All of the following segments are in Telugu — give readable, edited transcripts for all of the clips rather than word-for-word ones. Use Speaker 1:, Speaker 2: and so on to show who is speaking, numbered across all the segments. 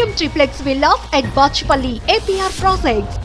Speaker 1: Premium triplex villas at Bachpalli, APR Projects.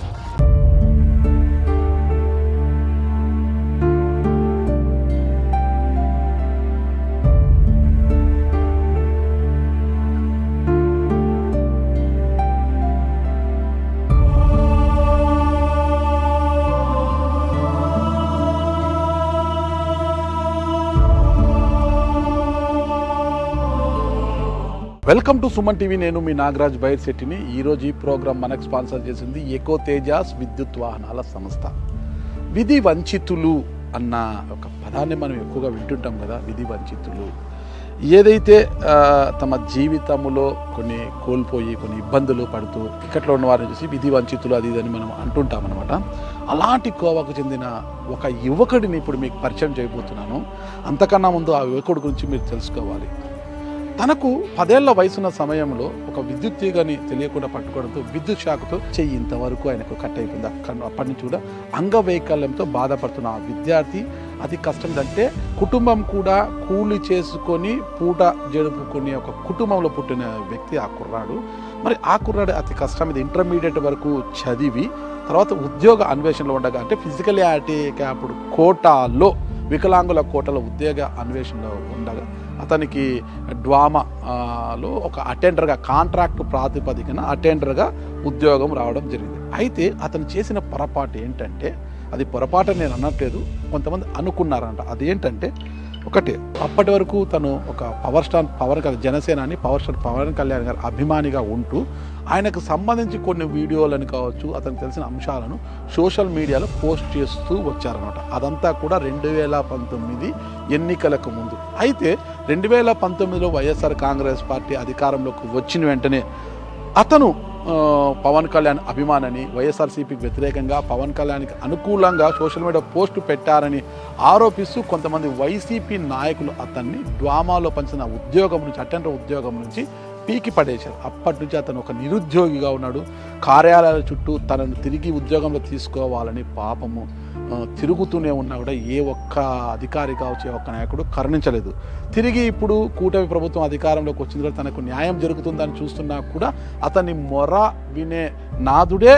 Speaker 2: Welcome to Suman TV. నేను మీ నాగరాజ్ బైర్ శెట్టిని. ఈరోజు ఈ ప్రోగ్రాం మనకు స్పాన్సర్ చేసింది ఎకో తేజాస్ విద్యుత్ వాహనాల సంస్థ. విధి వంచితులు అన్న ఒక పదాన్ని మనం ఎక్కువగా వింటుంటాం కదా. విధి వంచితులు ఏదైతే తమ జీవితంలో కొన్ని కోల్పోయి కొన్ని ఇబ్బందులు పడుతూ ఇక్కట్లో ఉన్న వారిని చూసి విధి వంచితులు అది ఇదని మనం అంటుంటాం అనమాట. అలాంటి కోవకు చెందిన ఒక యువకుడిని ఇప్పుడు మీకు పరిచయం చేయబోతున్నాను. అంతకన్నా ముందు ఆ యువకుడి గురించి మీరు తెలుసుకోవాలి. తనకు 10 ఏళ్ల వయసున్న సమయంలో ఒక విద్యుత్ తీగని తెలియకుండా పట్టుకోవడంతో విద్యుత్ షాక్తో చెయ్యి ఇంతవరకు ఆయనకు కట్ అయిపోయింది. అప్పటి నుంచి కూడా అంగవైకల్యంతో బాధపడుతున్న ఆ విద్యార్థి అతి కష్టం అంటే కుటుంబం కూడా కూలి చేసుకొని పూట జరుపుకునే ఒక కుటుంబంలో పుట్టిన వ్యక్తి ఆ కుర్రాడు. మరి ఆ కుర్రాడు అతి కష్టం ఇది ఇంటర్మీడియట్ వరకు చదివి తర్వాత ఉద్యోగ అన్వేషణలో ఉండగా అంటే ఫిజికల్ హ్యాండిక్యాప్డ్ కోటాలో వికలాంగుల కోటలో ఉద్యోగ అన్వేషణలో ఉండగా అతనికి డ్వామాలో ఒక అటెండర్గా కాంట్రాక్ట్ ప్రాతిపదికన అటెండర్గా ఉద్యోగం రావడం జరిగింది. అయితే అతను చేసిన పొరపాటు ఏంటంటే, అది పొరపాటు నేను అనట్లేదు, కొంతమంది అనుకున్నారంట. అదేంటంటే ఒకటి, అప్పటి వరకు తను ఒక జనసేనాని పవర్ స్టార్ పవన్ కళ్యాణ్ గారి అభిమానిగా ఉంటూ ఆయనకు సంబంధించి కొన్ని వీడియోలను కావచ్చు అతనికి తెలిసిన అంశాలను సోషల్ మీడియాలో పోస్ట్ చేస్తూ వచ్చారనమాట. అదంతా కూడా 2019 ఎన్నికలకు ముందు. అయితే 2019లో వైఎస్ఆర్ కాంగ్రెస్ పార్టీ అధికారంలోకి వచ్చిన వెంటనే అతను పవన్ కళ్యాణ్ అభిమానని, వైఎస్ఆర్సీపీకి వ్యతిరేకంగా పవన్ కళ్యాణ్కి అనుకూలంగా సోషల్ మీడియా పోస్టు పెట్టారని ఆరోపిస్తూ కొంతమంది వైసీపీ నాయకులు అతన్ని డ్వామాలో పంచిన ఉద్యోగం నుంచి అటెండర్ ఉద్యోగం నుంచి పీకి పడేశారు. అప్పటి నుంచి అతను ఒక నిరుద్యోగిగా ఉన్నాడు. కార్యాలయాల చుట్టూ తనను తిరిగి ఉద్యోగంలో తీసుకోవాలని పాపము తిరుగుతూనే ఉన్నా కూడా ఏ ఒక్క అధికారి కావచ్చు ఏ ఒక్క నాయకుడు కరుణించలేదు. తిరిగి ఇప్పుడు కూటమి ప్రభుత్వం అధికారంలోకి వచ్చిన తర్వాత తనకు న్యాయం జరుగుతుందని చూస్తున్నా కూడా అతన్ని మొర వినే నాదుడే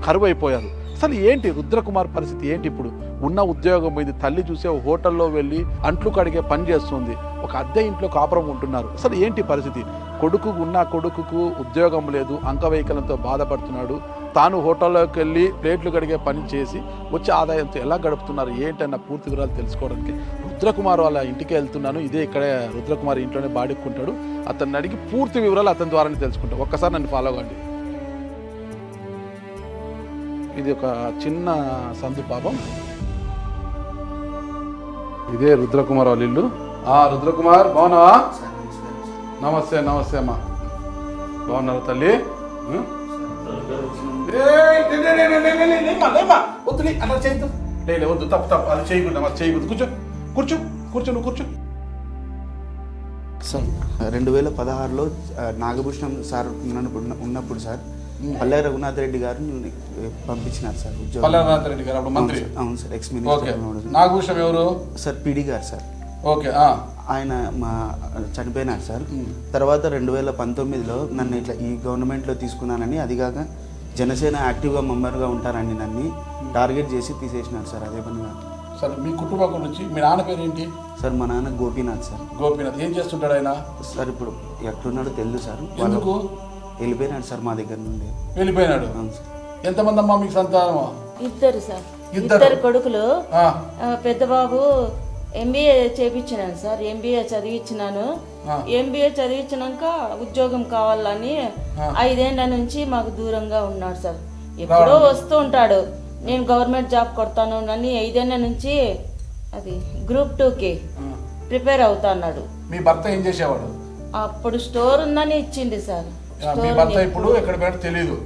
Speaker 2: కరువైపోయారు. అసలు ఏంటి రుద్రకుమార్ పరిస్థితి ఏంటి? ఇప్పుడు ఉన్న ఉద్యోగం పోయింది. తల్లి చూసే హోటల్లో వెళ్ళి అంట్లు కడిగే పని చేస్తుంది. ఒక అద్దె ఇంట్లో కాపురం ఉంటున్నారు. అసలు ఏంటి పరిస్థితి? కొడుకుకు ఉద్యోగం లేదు, అంగవైకల్యంతో బాధపడుతున్నాడు. తాను హోటల్లోకి వెళ్ళి ప్లేట్లు కడిగే పని చేసి వచ్చే ఆదాయంతో ఎలా గడుపుతున్నారు ఏంటన్న పూర్తి వివరాలు తెలుసుకోవడానికి రుద్రకుమార్ వాళ్ళ ఇంటికి వెళ్తున్నాను. ఇదే ఇక్కడే రుద్రకుమార్ ఇంట్లోనే బాడుక్కుంటాడు. అతన్ని అడిగి పూర్తి వివరాలు అతని ద్వారానే తెలుసుకుంటాం. ఒక్కసారి నన్ను ఫాలో కండి. ఇది ఒక చిన్న సందు పాపం. ఇదే రుద్రకుమార్ వాళ్ళ ఇల్లు. రుద్రకుమార్ బాగున్నావా? నమస్తే అమ్మా. బాగున్నారు తల్లి? వద్దు తప్పు అది చేయకుండా కూర్చో.
Speaker 3: సార్ 2016లో నాగభూషణం సార్ ఉన్నప్పుడు సార్ పల్లె రఘునాథ్ రెడ్డి గారు పంపించినారు సార్ ఉద్యోగం.
Speaker 2: పల్లె రఘునాథ్ రెడ్డి గారు మంత్రి.
Speaker 3: అవును సార్, ఎక్స్ మినిస్టర్.
Speaker 2: నాగభూషణం ఎవరు?
Speaker 3: సార్ పిడి గారు సార్.
Speaker 2: ఓకే.
Speaker 3: ఆయన చనిపోయినారు సార్. తర్వాత 2019లో నన్ను ఇట్లా ఈ గవర్నమెంట్లో తీసుకున్నానని, అదిగాక జనసేన యాక్టివ్గా మెంబర్గా ఉంటారని నన్ను టార్గెట్ చేసి తీసేసినారు సార్. అదే పనిగా
Speaker 2: సార్ మీ కుటుంబం గురించి. మీ నాన్న పేరు ఏంటి?
Speaker 3: సార్ మా నాన్న గోపీనాథ్ సార్.
Speaker 2: గోపీనాథ్ ఏం చేస్తుంటాడు ఆయన?
Speaker 3: సార్ ఇప్పుడు ఎట్లున్నాడో తెలియదు సార్.
Speaker 2: ఎందుకు
Speaker 3: వెళ్ళిపోయినాడు సార్ మా దగ్గర నుండి.
Speaker 2: వెళ్ళిపోయినాడు.
Speaker 3: అవును సార్.
Speaker 2: ఎంతమంది అమ్మా మీకు సంతానం?
Speaker 4: ఇద్దరు సార్. ఇద్దరు కొడుకులు. పెద్ద బాబు MBA చేపించినాను సార్. MBA చదివించినాను. MBA చదివించినాక ఉద్యోగం కావాలని 5 ఏళ్ల నుంచి మాకు దూరంగా ఉన్నాడు సార్. ఎప్పుడో వస్తూ ఉంటాడు, నేను గవర్నమెంట్ జాబ్ కొడతాను అని 5 ఏళ్ల నుంచి అది Group 2కి ప్రిపేర్ అవుతా అన్నాడు.
Speaker 2: మీ భర్త ఏం చేసేవాడు?
Speaker 4: అప్పుడు స్టోర్ ఉందని ఇచ్చింది సార్.
Speaker 2: మీ భర్త ఇప్పుడు ఎక్కడ పోయాడో తెలియదు.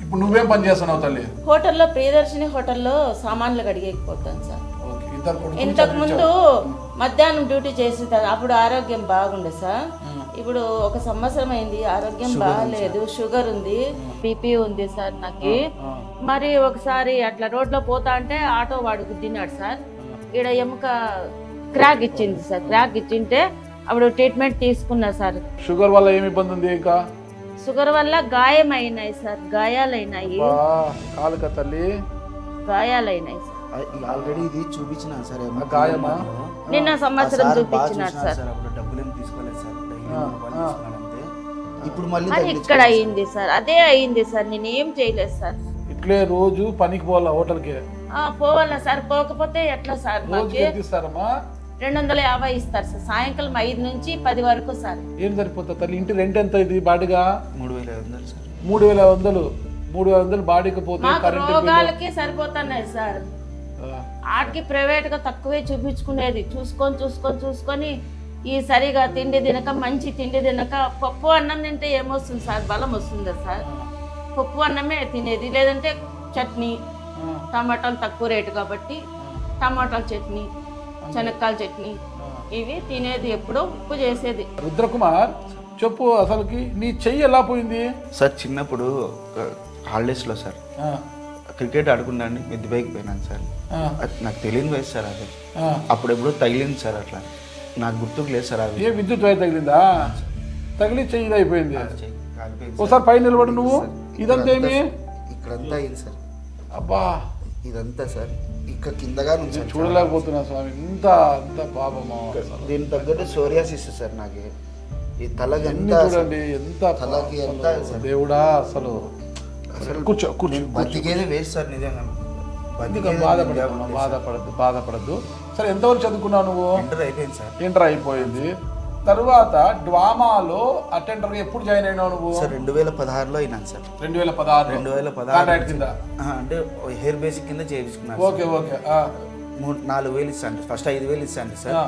Speaker 2: ఇప్పుడు నువ్వేం పని చేస్తున్నావు తల్లి?
Speaker 4: హోటల్లో ప్రియదర్శిని హోటల్లో సామాన్లు కడిగేకపోతాను సార్. ఇంతకు ముందు మధ్యాహ్నం డ్యూటీ చేసేదాన్ని. అప్పుడు ఆరోగ్యం బాగుండే సార్. ఇప్పుడు 1 సంవత్సరం అయింది, ఆరోగ్యం బాగాలేదు. షుగర్ ఉంది, BP ఉంది సార్ నాకు. మరి ఒకసారి అట్లా రోడ్లో పోతా అంటే ఆటో వాడు గుద్దినాడు సార్. ఈడ ఎముక క్రాక్ ఇచ్చింది సార్. క్రాక్ ఇచ్చింటే అప్పుడు ట్రీట్మెంట్ తీసుకున్నా సార్.
Speaker 2: షుగర్ వల్ల ఏమి ఇబ్బంది ఉంది? ఇంకా
Speaker 4: షుగర్ వల్ల గాయమైనాయి సార్, గాయాలైనాయి,
Speaker 2: కాలుక తల్లి
Speaker 4: గాయాలైనాయి సార్.
Speaker 3: ఆల్రెడీ ఇది చూపించిన సార్
Speaker 2: గాయమా?
Speaker 4: నిన్న సంవత్సరం చూపించినారు సార్.
Speaker 3: అప్పుడు డబ్బులు ఏం తీసుకోలేదు సార్, అంతే. ఇప్పుడు మళ్ళీ
Speaker 4: అది ఇక్కడ అయింది సార్, అదే అయింది సార్, నేనేం చేయలేదు సార్.
Speaker 2: ఇట్లే రోజు పనికి పోవాలా హోటల్కి?
Speaker 4: పోవాలా సార్, పోకపోతే ఎట్లా సార్?
Speaker 2: రోజుకి ఎంత ఇస్తారమ్మా?
Speaker 4: 250 ఇస్తారు సార్, సాయంకాలం 5 నుంచి 10 వరకు సార్.
Speaker 2: ఏం సరిపోతుంది తల్లి? ఇంటి రెంట్ ఎంత ఇది బాడిగా?
Speaker 3: 3500 సార్.
Speaker 2: 3500 బాడీకి పోతే
Speaker 4: మాకు
Speaker 2: కరెంట్
Speaker 4: రోగాలకి సరిపోతున్నాయి సార్. ఆడికి ప్రైవేట్ గా తక్కువే చూపించుకునేది, చూసుకొని ఈ సరిగా తిండి తినక, మంచి తిండి తినక, పప్పు అన్నం తింటే ఏమొస్తుంది సార్? బలం వస్తుందా సార్? పప్పు అన్నమే తినేది, లేదంటే చట్నీ, టమాటాలు తక్కువ రేటు కాబట్టి టమాటాల చట్నీ, శనక్కాయల చట్నీ ఇవి తినేది, ఎప్పుడో ఉప్పు చేసేది.
Speaker 2: రుద్రకుమార్ చెప్పు, అసలుకి నీ చెయ్యి ఎలా పోయింది?
Speaker 3: సార్ చిన్నప్పుడు హాలిడేస్లో సార్ క్రికెట్ ఆడుకున్నాను, మిద్దిపైకి పోయినాను సార్. అది నాకు తెలియని వయసు సార్, అది అప్పుడెప్పుడో తగిలింది సార్, అట్లా నాకు గుర్తుకు లేదు సార్. అది
Speaker 2: ఏ విద్యుత్ వైర్ తగిలిందా? తగిలి చెయ్యి అయిపోయింది.
Speaker 3: కాలిపోయింది.
Speaker 2: ఒకసారి పైన నిలబడి నువ్వు. ఇదంతా ఏమి?
Speaker 3: ఇక్కడంతా అయింది సార్.
Speaker 2: అబ్బా,
Speaker 3: ఇదంతా సార్ ఇక్కడ కిందగా నుంచి
Speaker 2: చూడలేకపోతున్నా స్వామి, ఇంత అంత పాపమా.
Speaker 3: దీని తగ్గట్టు సోరియాసిస్ సార్ నాకు. ఈ తలకి ఎంత
Speaker 2: చూడండి, ఎంత
Speaker 3: తలకి ఎంత
Speaker 2: దేవుడా. అసలు కూర్చో
Speaker 3: బతికేది వేస్ట్ సార్, నిజంగా
Speaker 2: బాధపడద్దు. సరే, ఎంతవరకు చదువుకున్నావు నువ్వు?
Speaker 3: ఇంటర్ అయిపోయింది సార్.
Speaker 2: ఇంటర్ అయిపోయింది. తర్వాత డ్రామాలో అటెండర్ ఎప్పుడు జాయిన్ అయినావు నువ్వు?
Speaker 3: సార్ 2016లో అయినాను సార్.
Speaker 2: 2016 కింద
Speaker 3: అంటే హెయిర్ బేసిక్ కింద చేయించుకున్నాను.
Speaker 2: ఓకే.
Speaker 3: 4,000 ఇస్తాను, ఫస్ట్ 5,000 ఇస్తాను సార్.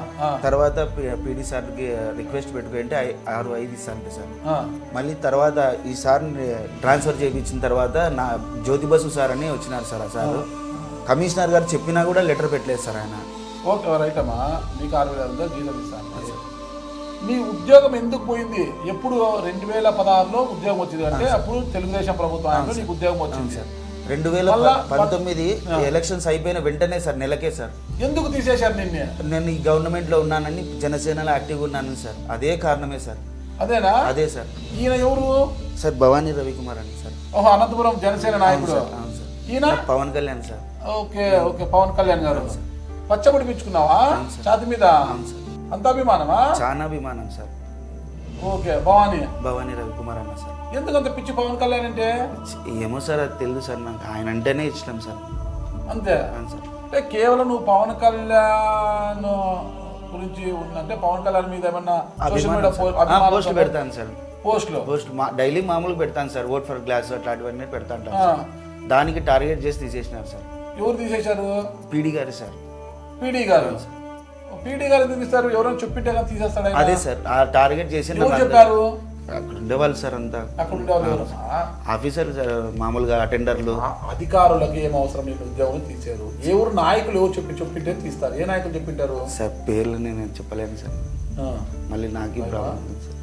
Speaker 3: తర్వాత పీడీ సార్కి రిక్వెస్ట్ పెట్టుకుంటే 6,500 ఇస్తాను సార్. మళ్ళీ తర్వాత ఈ సార్ ట్రాన్స్ఫర్ చేయించిన తర్వాత నా జ్యోతి బసు సార్ అని వచ్చినారు సార్. ఆ సార్ కమిషనర్ గారు చెప్పినా కూడా లెటర్ పెట్టలేదు సార్ ఆయన.
Speaker 2: ఓకే, రైట్ అమ్మా, మీకు 6,000 జీతం ఇస్తాను. నీ ఉద్యోగం ఎందుకు పోయింది? ఎప్పుడు? 2016లో ఉద్యోగం వచ్చింది అంటే అప్పుడు తెలుగుదేశం ప్రభుత్వంలో నీకు ఉద్యోగం వచ్చింది సార్.
Speaker 3: 2019 ఎలక్షన్స్ అయిపోయిన వెంటనే సార్, నెలకే సార్.
Speaker 2: ఎందుకు తీసేశారు నిన్నే?
Speaker 3: నేను ఈ గవర్నమెంట్ లో ఉన్నానని, జనసేనలో యాక్టివ్గా ఉన్నాను సార్, అదే కారణమే సార్.
Speaker 2: అదేనా?
Speaker 3: అదే సార్.
Speaker 2: ఈయన ఎవరు
Speaker 3: సార్? భవానీ రవికుమార్ అని సార్.
Speaker 2: ఓహో, అనంతపురం జనసేన నాయకుడు.
Speaker 3: అవును సార్.
Speaker 2: ఈయన
Speaker 3: పవన్ కళ్యాణ్ సార్.
Speaker 2: ఓకే, పవన్ కళ్యాణ్ గారు. పచ్చబడి పిచ్చుకున్నావా ఛాతి మీద? అంత అభిమానమా?
Speaker 3: చాలా అభిమానం సార్.
Speaker 2: ఓకే,
Speaker 3: భవానీ రవికుమార్ అన్న సార్.
Speaker 2: ఎందుకంత పిచ్చి పవన్ కళ్యాణ్ అంటే?
Speaker 3: ఏమో సార్, అది తెలియదు సార్ నాకు, ఆయన అంటేనే ఇష్టం సార్.
Speaker 2: అంతే?
Speaker 3: సార్.
Speaker 2: అంటే కేవలం నువ్వు పవన్ కళ్యాణ్ గురించి ఉందంటే పవన్ కళ్యాణ్ మీద ఏమన్నా సోషల్ మీడియా
Speaker 3: పోస్ట్ పెడతాను సార్.
Speaker 2: పోస్ట్
Speaker 3: డైలీ మామూలుగా పెడతాను సార్, ఓట్ ఫర్ గ్లాస్ అట్లాంటివన్నీ పెడతాను సార్. దానికి టార్గెట్ చేసి తీసేసినారు సార్.
Speaker 2: ఎవరు తీసేశారు?
Speaker 3: పీడీ గారు సార్.
Speaker 2: పీడీ గారు ఎందుకు ఇస్తారు? ఎవరైనా చెప్పింటే కానీ తీసేస్తాడు?
Speaker 3: అదే సార్, ఆ టార్గెట్ చేసి
Speaker 2: చెప్పారు.
Speaker 3: అక్కడ ఉండేవాళ్ళు సార్, అంతా
Speaker 2: అక్కడ ఉండేవాళ్ళు
Speaker 3: ఆఫీసర్ సార్, మామూలుగా అటెండర్లు.
Speaker 2: అధికారులకు ఏం అవసరం లేదు, ఉద్యోగం తీసారు. ఎవరు నాయకులు ఎవరు చెప్పింటే తీస్తారు? ఏ నాయకులు చెప్పింటారు
Speaker 3: సార్? పేర్లు నేను చెప్పలేను సార్, మళ్ళీ నాకు ప్రాబ్లం సార్.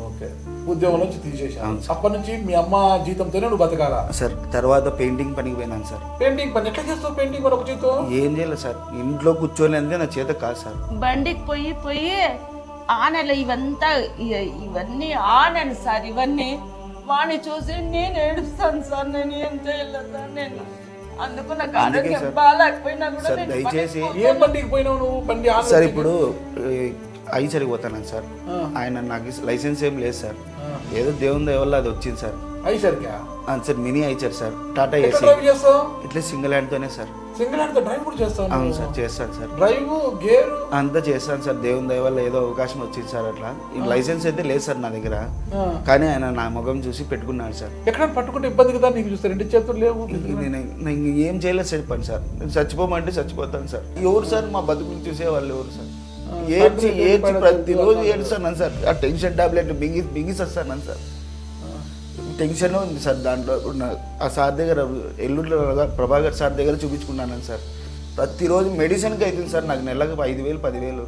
Speaker 2: ఓకే, ఉద్యోగం నుంచి తీసేసాను. అప్పటి నుంచి మీ అమ్మ జీతంతోనే నువ్వు బతకాలా
Speaker 3: సార్? తర్వాత పెయింటింగ్ పనికి పోయినాను సార్.
Speaker 2: పెయింటింగ్ పని ఎట్లా చేస్తావు? పెయింటింగ్ పని ఒక చేతో
Speaker 3: ఏం చేయలేదు సార్, ఇంట్లో కూర్చొని అంటే నా చేత కాదు సార్.
Speaker 4: బండికి పోయి ఆనెలు ఇవన్నీ ఆనెలు సార్. ఇవన్నీ వాడిని చూసి నేను ఏడుస్తాను సార్. నేను ఏం చేయలేదు సార్. నేను అందుకు నాకు ఆరోగ్యం బాగాలేకపోయినా కూడా
Speaker 3: దయచేసి.
Speaker 2: ఏం బండికి పోయినావు నువ్వు? బండి
Speaker 3: సార్ ఇప్పుడు ఐచరికి పోతాను సార్. ఆయన నాకు లైసెన్స్ ఏం లేదు సార్, ఏదో దేవుని దయ వల్ల అది వచ్చింది సార్.
Speaker 2: ఐచర్కా?
Speaker 3: Sir mini Eicher sir, Tata AC. ఇట్లా సింగిల్ హ్యాండ్ తోనే సార్.
Speaker 2: సింగిల్ హ్యాండ్ తో డ్రైవ్ కూడా చేస్తాను?
Speaker 3: అవును సార్, చేస్తాను సార్.
Speaker 2: డ్రైవ్ గేర్
Speaker 3: అంతా చేస్తాను సార్, దేవుని దయ వల్ల ఏదో అవకాశం వచ్చింది సార్. అట్లా లైసెన్స్ అయితే లేదు సార్ నా దగ్గర, కానీ ఆయన నా ముఖం చూసి పెట్టుకున్నాడు సార్.
Speaker 2: ఎక్కడ పట్టుకుంటే ఇబ్బంది కదా నీకు? చూస్తారు రెండు చేతులు లేవు.
Speaker 3: నేను ఏం చేయలేదు చెప్పండి సార్. నేను చచ్చిపోమంటే చచ్చిపోతాను సార్. ఎవరు సార్ మా బతుకులు చూసేవాళ్ళు ఎవరు సార్? ఏడ్చి ప్రతిరోజు ఏడుస్తాను సార్. ఆ టెన్షన్ టాబ్లెట్ బిగిస్తాను సార్. టెన్షన్ ఉంది సార్. దాంట్లో ఆ సార్ దగ్గర ఎల్లుండిలో ప్రభాకర్ సార్ దగ్గర చూపించుకున్నాను సార్. ప్రతిరోజు మెడిసిన్కి అవుతుంది సార్ నాకు నెలకు 5,000 10,000.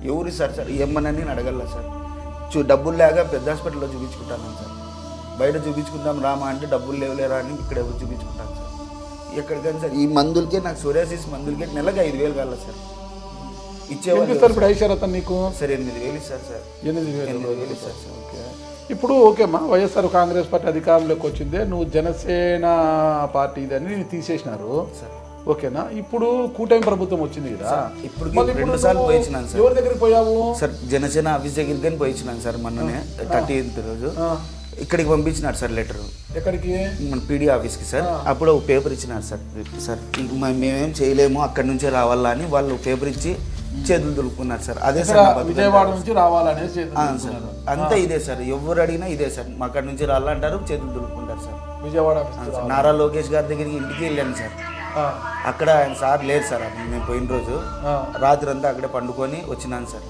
Speaker 3: ఎవరు సార్ ఏమన్నా నేను అడగల సార్. డబ్బులు లేక పెద్ద హాస్పిటల్లో చూపించుకుంటాను సార్. బయట చూపించుకుంటాం రామా అంటే డబ్బులు లేవులేరా అని ఇక్కడ ఎవరు చూపించుకుంటాను సార్. ఎక్కడికైనా సార్ ఈ మందులకే, నాకు సోరియాసిస్ మందులకే నెలకు 5,000 కావాలి సార్. ఇచ్చేవాళ్ళు
Speaker 2: ఇప్పుడు ఐశ్వర్ అతను నీకు
Speaker 3: సార్ 8,000 ఇస్తారు సార్.
Speaker 2: 8,000
Speaker 3: ఇస్తారు సార్.
Speaker 2: ఓకే. ఇప్పుడు ఓకేమ్మా, వైఎస్ఆర్ కాంగ్రెస్ పార్టీ అధికారంలోకి వచ్చిందే, నువ్వు జనసేన పార్టీ ఇదని తీసేసినారు, ఓకేనా? ఇప్పుడు కూటమి ప్రభుత్వం వచ్చింది కదా,
Speaker 3: ఇప్పుడు
Speaker 2: మళ్ళీ
Speaker 3: 2 సార్లు పోయించినాను సార్.
Speaker 2: ఎవరి దగ్గరికి పోయావు?
Speaker 3: సార్ జనసేన ఆఫీస్ దగ్గరికి పోయించినాను సార్ మొన్ననే 30th రోజు. ఇక్కడికి పంపించినారు సార్ లెటర్.
Speaker 2: ఎక్కడికి?
Speaker 3: మన పీడీ ఆఫీస్కి సార్. అప్పుడు ఒక పేపర్ ఇచ్చినారు సార్. సార్ మేమేం చేయలేము, అక్కడి నుంచే రావాలా అని వాళ్ళు పేపర్ ఇచ్చి చేతులు దులుపుకున్నారు సార్. అదే సార్
Speaker 2: విజయవాడ నుంచి రావాలనేసి
Speaker 3: సార్. అంతా ఇదే సార్, ఎవరు అడిగినా ఇదే సార్, మా అక్కడి నుంచి రావాలంటారు, చేతులు దులుపుకుంటారు సార్.
Speaker 2: విజయవాడ
Speaker 3: నారా లోకేష్ గారి దగ్గరికి ఇంటికి వెళ్ళాను సార్. అక్కడ ఆయన సార్ లేరు సార్. మేము పోయిన రోజు రాత్రి అంతా అక్కడే పండుకొని వచ్చినాను సార్.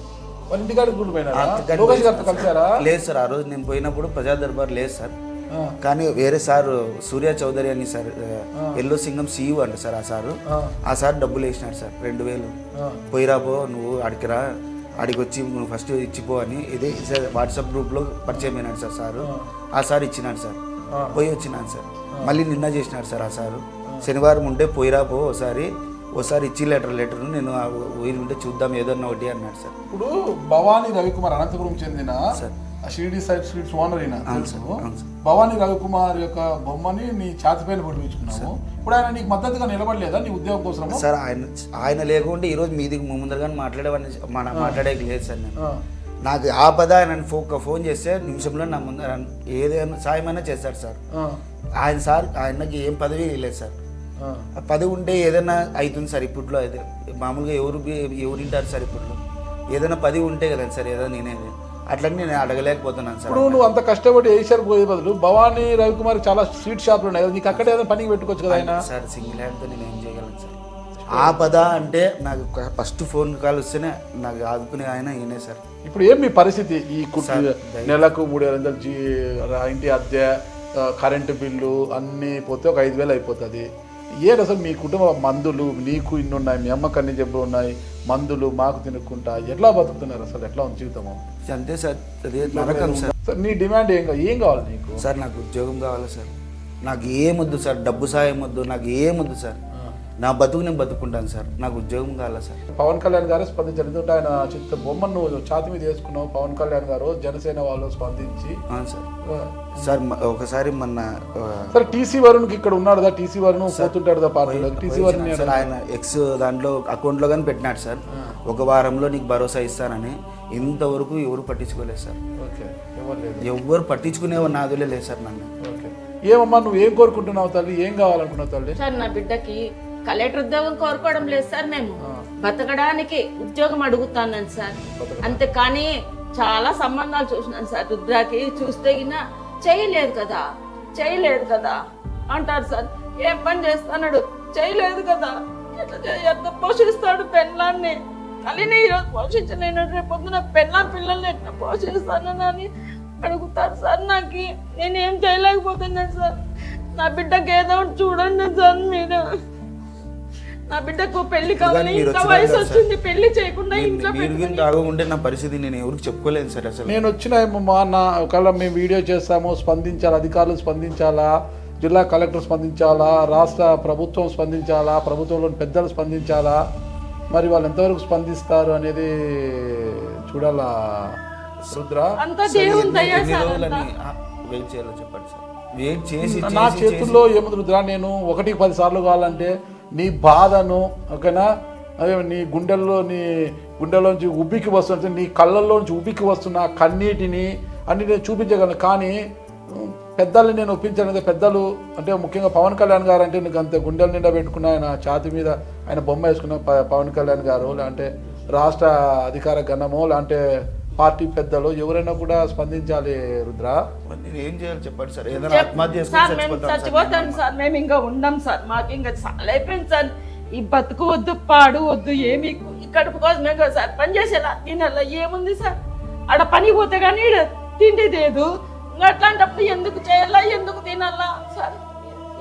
Speaker 3: లేదు సార్, ఆ రోజు నేను పోయినప్పుడు ప్రజా దర్బార్ లేదు సార్. కానీ వేరే సార్ సూర్య చౌదరి అని సార్, ఎల్లో సింగం సీఈఓ అంట సార్. ఆ సార్ డబ్బులు వేసినాడు సార్ 2000. పోయిరాబో నువ్వు అడిగిరా, అడిగి వచ్చి నువ్వు ఫస్ట్ ఇచ్చిపో అని ఇదే సార్ వాట్సాప్ గ్రూప్లో పరిచయం అయినాడు సార్. ఆ సార్ ఇచ్చినాడు సార్. పోయి వచ్చినాను సార్. మళ్ళీ నిన్న చేసినాడు సార్ ఆ సారు. శనివారం ఉంటే పోయిరాపో ఓసారి ఇచ్చి లెటర్ నేను వీలు ఉంటే చూద్దాం ఏదన్నా ఒకటి అన్నాడు సార్.
Speaker 2: ఇప్పుడు భవానీ రవికుమార్ అనంతపురం చెందిన షిరిడి సైడ్ స్వీట్స్ ఓనర్ అయినా భవానీ రవికుమార్ యొక్క బొమ్మని నీ ఛాతిపైన పొడిపించుకున్నావు. ఇప్పుడు ఆయన నీకు మద్దతుగా నిలబడలేదా నీ ఉద్యోగం కోసం?
Speaker 3: సార్ ఆయన లేకుంటే ఈరోజు మీది ముందరగానే మాట్లాడేది లేదు సార్. నేను నాకు ఆపద ఆయన ఫోన్ చేస్తే నిమిషంలో నా ముందర ఏదైనా సాయమైనా చేస్తాడు సార్. ఆయనకి ఏం పదవి లేదు సార్. పదవి ఉంటే ఏదైనా అవుతుంది సార్. ఇప్పట్లో అయితే మామూలుగా ఎవరు వింటారు సార్? ఇప్పట్లో ఏదైనా పదవి ఉంటే కదండి సార్ ఏదైనా నేనేది అట్లని నేను అడగలేకపోతున్నాను సార్.
Speaker 2: ఇప్పుడు నువ్వు అంత కష్టపడి ఏషియర్ పోయే బదులు భవానీ రవికుమార్ చాలా స్వీట్ షాప్లు ఉన్నాయి కదా, నీకు అక్కడ ఏదైనా పనికి పెట్టుకోవచ్చు కదా ఆయన.
Speaker 3: సార్ సింగిల్ హ్యాండ్తో నేను ఏం చేయగలను సార్? ఆపద అంటే నాకు ఫస్ట్ ఫోన్ కాల్ వస్తేనే నాకు ఆదుకునే ఆయన ఈయనే సార్.
Speaker 2: ఇప్పుడు ఏం మీ పరిస్థితి? ఈ నెలకు 3,500 ఇంటి అద్దె, కరెంటు బిల్లు అన్నీ పోతే ఒక 5,000 అయిపోతుంది. ఏడు అసలు మీ కుటుంబ మందులు నీకు ఇన్ని ఉన్నాయి, మీ అమ్మకు అన్ని జబ్బులు ఉన్నాయి, మందులు మాకు తినుక్కుంటా ఎట్లా బతుకుతున్నారు? అసలు ఎట్లా ఉంది జీవితము?
Speaker 3: అంతే సార్, అదే నరకం సార్.
Speaker 2: నీ డిమాండ్ ఏం కావాలి నీకు?
Speaker 3: సార్ నాకు ఉద్యోగం కావాలి సార్. నాకు ఏమొద్దు సార్, డబ్బు సాయం వద్దు, నాకు ఏమొద్దు సార్. నా బతుకు నేను బతుకుంటాను సార్, నాకు ఉద్యోగం కావాలి సార్.
Speaker 2: పవన్ కళ్యాణ్ గారు స్పందించారు. ఎందుకంటే ఆయన చిత్త బొమ్మను నువ్వు ఛాతి మీద వేసుకున్నావు. పవన్ కళ్యాణ్ గారు జనసేన వాళ్ళు స్పందించి
Speaker 3: సార్ ఒకసారి మొన్న
Speaker 2: సార్ టీసీ వరుణ్కి ఇక్కడ ఉన్నాడు కదా, టీసీ వరుణ్ పోతుంటాడు పార్టీలో. టీసీ వరుణ్
Speaker 3: ఆయన ఎక్స్ దాంట్లో అకౌంట్లో కానీ పెట్టినాడు సార్. ఒక వారంలో నీకు భరోసా ఇస్తానని. ఇంతవరకు ఎవరు పట్టించుకోలేదు సార్. ఎవరు పట్టించుకునేవారు నాదులే లేదు సార్ నన్ను.
Speaker 2: ఏమమ్మా నువ్వు ఏం కోరుకుంటున్నావు తల్లి? ఏం కావాలనుకున్నావు తల్లి?
Speaker 4: సార్ నా బిడ్డకి కలెక్టర్ ఉద్యోగం కోరుకోవడం లేదు సార్. మేము బతకడానికి ఉద్యోగం అడుగుతాను సార్. అంతేకాని చాలా సంబంధాలు చూసినాను సార్. రుద్రాకి చూస్తే గినా చేయలేదు కదా అంటారు సార్. ఏం పని చేస్తాడు? చేయలేదు కదా, ఎట్లా పోషిస్తాడు పెళ్ళాన్ని? కలిని ఈరోజు పోషించి నేను రేపు పొద్దున పిల్లల్ని ఎట్లా పోషిస్తానని అడుగుతారు సార్. నాకు నేనేం చేయలేకపోతున్నాను సార్. నా బిడ్డకి ఏదో చూడండి సార్ మీరు. నా బిడ్డకు పెళ్లి కావాలి, ఇంకా వయసు వచ్చింది, పెళ్లి చేయకుండా ఇంట్లో
Speaker 3: రాకుంటే నా పరిస్థితి నేను ఎవరికి చెప్పుకోలేదు సార్. అసలు
Speaker 2: నేను వచ్చినాయమ్మా ఒకవేళ మేము వీడియో చేస్తాము, స్పందించాలా, అధికారులు స్పందించాలా, జిల్లా కలెక్టర్ స్పందించాలా, రాష్ట్ర ప్రభుత్వం స్పందించాలా, ప్రభుత్వంలోని పెద్దలు స్పందించాలా, మరి వాళ్ళు ఎంతవరకు స్పందిస్తారు అనేది చూడాలా రుద్ర.
Speaker 3: వెయిట్ చేయాలో చెప్పండి సార్. వెయిట్ చేసి
Speaker 2: నా చేతుల్లో ఏముంది రుద్ర? నేను 1కి 10 సార్లు కావాలంటే నీ బాధను, ఓకేనా, అదే నీ గుండెల్లోంచి ఉబ్బికి వస్తున్న, నీ కళ్ళల్లోంచి ఉబ్బికి వస్తున్న కన్నీటిని అన్ని నేను చూపించగలను. కానీ పెద్దల్ని నేను ఒప్పించాను కదా. పెద్దలు అంటే ముఖ్యంగా పవన్ కళ్యాణ్ గారు అంటే నీకు అంత గుండెల నిండా పెట్టుకున్న ఆయన ఛాతి మీద ఆయన బొమ్మ వేసుకున్న పవన్ కళ్యాణ్ గారు, లేదంటే రాష్ట్ర అధికార గణమో, లేదంటే పార్టీ పెద్దలు ఎవరైనా కూడా స్పందించాలి రుద్ర.
Speaker 3: ఏం చేయాలి చెప్పండి సార్.
Speaker 4: చచ్చిపోతాను సార్. మేము ఇంకా ఉండం సార్. మాకు ఇంకా చాలా అయిపోయింది సార్. ఈ బతుకు వద్దు, పాడు వద్దు, ఏమి కడుపు కోసమే కదా సార్ పని చేసేలా. తినాలా ఏముంది సార్? ఆడ పని పోతే కానీ తిండి లేదు. అట్లాంటప్పుడు ఎందుకు చేయాలా, ఎందుకు తినాలా సార్?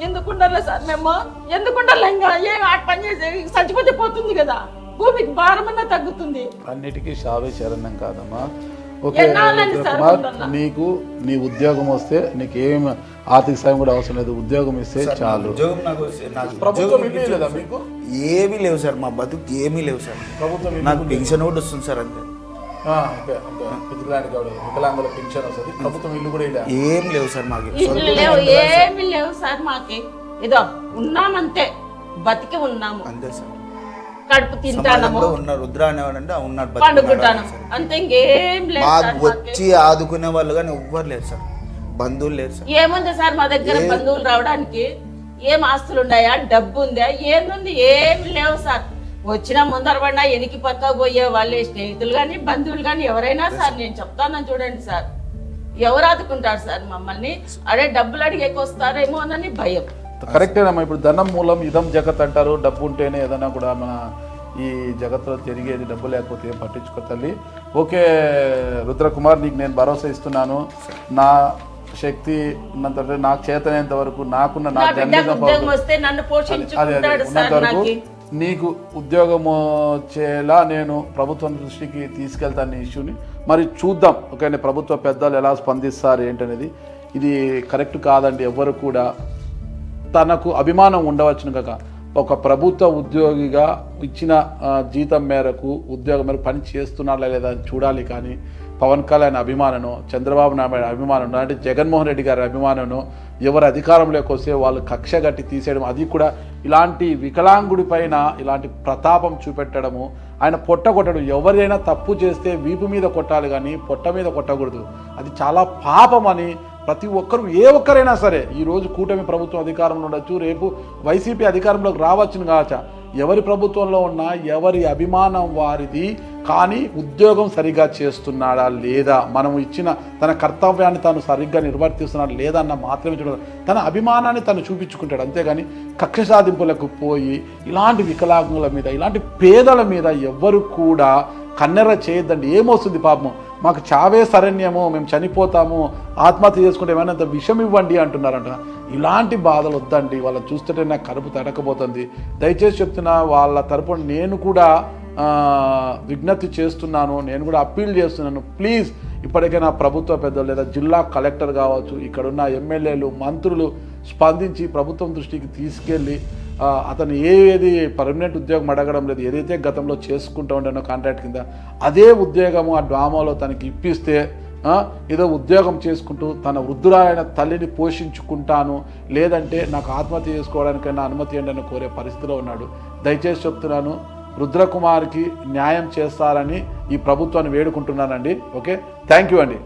Speaker 4: ఎందుకు ఉండాలా సార్? మేము ఎందుకు ఉండాలా? ఇంకా ఏం ఆట పని చేసే చచ్చిపోతే పోతుంది కదా, భూమికి భారమన్నా తగ్గుతుంది.
Speaker 2: అన్నిటికీ షావే శరణం కాదమ్మా. ఓకే నీకు నీ ఉద్యోగం వస్తే నీకు ఏం ఆర్థిక సాయం కూడా అవసరం లేదు. ఉద్యోగం ఇస్తే చాలు. ప్రభుత్వం లేదా మీకు?
Speaker 3: ఏమీ లేవు సార్. మా బతుకు ఏమీ లేవు సార్. ప్రభుత్వం నాకు పెన్షన్ ఒకటి వస్తుంది సార్. అంతే.
Speaker 2: వికలాంగుల పింఛన్ వస్తుంది, ప్రభుత్వం ఇల్లు కూడా ఇలా
Speaker 3: ఏం లేవు సార్ మాకు.
Speaker 4: ఇల్లు లేవు, ఏమి లేవు సార్ మాకి. ఇదో ఉన్నామంతే, బతికి ఉన్నాము
Speaker 3: అంతే సార్.
Speaker 4: కడుపు తింటాము,
Speaker 3: ఉన్నారు రుద్ర అనేవాడంటే ఉన్నాడు,
Speaker 4: పండుకుంటాను అంతే, ఇంకేం లేదు సార్.
Speaker 3: వచ్చి ఆదుకునే వాళ్ళు కానీ ఎవ్వరు లేరు సార్, బంధువులు లేరు సార్.
Speaker 4: ఏముంది సార్ మా దగ్గర బంధువులు రావడానికి? ఏం ఆస్తులు ఉన్నాయా, డబ్బు ఉందా, ఏంది? ఏమి లేవు సార్. వచ్చినా ముందర పడినా ఎనికి పక్క పోయే వాళ్ళే, స్నేహితులు కానీ బంధువులు కానీ ఎవరైనా సార్. నేను చెప్తాను చూడండి సార్, ఎవరు ఆదుకుంటారు సార్ మమ్మల్ని? అడే డబ్బులు అడిగేకి వస్తారేమో అని భయం.
Speaker 2: కరెక్టేనమ్మా. ఇప్పుడు ధనం మూలం ఇదం జగత్ అంటారు. డబ్బు ఉంటేనే ఏదైనా కూడా మన ఈ జగత్తులో తిరిగేది, డబ్బు లేకపోతే ఏం పట్టించుకో తల్లి. ఓకే రుద్రకుమార్, నీకు నేను భరోసా ఇస్తున్నాను. నా శక్తి ఉన్నంత, నాకు చేతనైనంత వరకు, నాకున్న నా
Speaker 4: ఉద్యోగం వస్తే నన్ను పోషించుకుంటాడు సార్.
Speaker 2: వరకు నీకు ఉద్యోగం వచ్చేలా నేను ప్రభుత్వం దృష్టికి తీసుకెళ్తాను ఈ ఇష్యూని. మరి చూద్దాం, ఓకే, ప్రభుత్వ పెద్దలు ఎలా స్పందిస్తారు ఏంటనేది. ఇది కరెక్ట్ కాదండి. ఎవరు కూడా తనకు అభిమానం ఉండవచ్చును కాక ఒక ప్రభుత్వ ఉద్యోగిగా ఇచ్చిన జీతం మేరకు ఉద్యోగం మేరకు పని చేస్తున్నాడా లేదా అని చూడాలి. కానీ పవన్ కళ్యాణ్ అభిమానను, చంద్రబాబు నాయుడు అభిమానం, అంటే జగన్మోహన్ రెడ్డి గారి అభిమానను ఎవరు అధికారంలోకి వస్తే వాళ్ళు కక్ష గట్టి తీసేయడం, అది కూడా ఇలాంటి వికలాంగుడి పైన ఇలాంటి ప్రతాపం చూపెట్టడము, ఆయన పొట్ట కొట్టడం. ఎవరైనా తప్పు చేస్తే వీపు మీద కొట్టాలి కానీ పొట్ట మీద కొట్టకూడదు. అది చాలా పాపం అని ప్రతి ఒక్కరు, ఏ ఒక్కరైనా సరే, ఈరోజు కూటమి ప్రభుత్వం అధికారంలో ఉండొచ్చు, రేపు వైసీపీ అధికారంలోకి రావచ్చును కావచ్చా, ఎవరి ప్రభుత్వంలో ఉన్నా ఎవరి అభిమానం వారిది. కానీ ఉద్యోగం సరిగా చేస్తున్నాడా లేదా, మనం ఇచ్చిన తన కర్తవ్యాన్ని తాను సరిగ్గా నిర్వర్తిస్తున్నాడా లేదా అన్న మాత్రమే చూడాలి. తన అభిమానాన్ని తను చూపించుకుంటాడు, అంతేగాని కక్ష సాధింపులకు పోయి ఇలాంటి వికలాంగుల మీద, ఇలాంటి పేదల మీద ఎవ్వరు కూడా కన్నెర చేయొద్దండి. ఏమొస్తుంది పాపం, మాకు చావే శరణ్యము, మేము చనిపోతాము, ఆత్మహత్య చేసుకుంటే ఏమైనా విషం ఇవ్వండి అంటున్నారంట. ఇలాంటి బాధలు వద్దండి. వాళ్ళని చూస్తుంటే నాకు కడుపు తడకపోతుంది. దయచేసి చెప్తున్నా, వాళ్ళ తరపున నేను కూడా విజ్ఞప్తి చేస్తున్నాను, నేను కూడా అప్పీల్ చేస్తున్నాను. ప్లీజ్ ఇప్పటికైనా ప్రభుత్వ పెద్దలు లేదా జిల్లా కలెక్టర్ కావచ్చు, ఇక్కడున్న ఎమ్మెల్యేలు, మంత్రులు స్పందించి ప్రభుత్వం దృష్టికి తీసుకెళ్ళి అతను ఏది పర్మనెంట్ ఉద్యోగం అడగడం లేదు, ఏదైతే గతంలో చేసుకుంటూ ఉండేనో కాంట్రాక్ట్ కింద అదే ఉద్యోగము ఆ డ్రామాలో తనకి ఇప్పిస్తే ఏదో ఉద్యోగం చేసుకుంటూ తన వృద్ధురాలైన తల్లిని పోషించుకుంటాను, లేదంటే నాకు ఆత్మహత్య చేసుకోవడానికైనా అనుమతి ఇవ్వండి అని కోరే పరిస్థితిలో ఉన్నాడు. దయచేసి చెప్తున్నాను, రుద్రకుమార్కి న్యాయం చేస్తారని ఈ ప్రభుత్వాన్ని వేడుకుంటున్నానండి. ఓకే, థ్యాంక్ యూ అండి.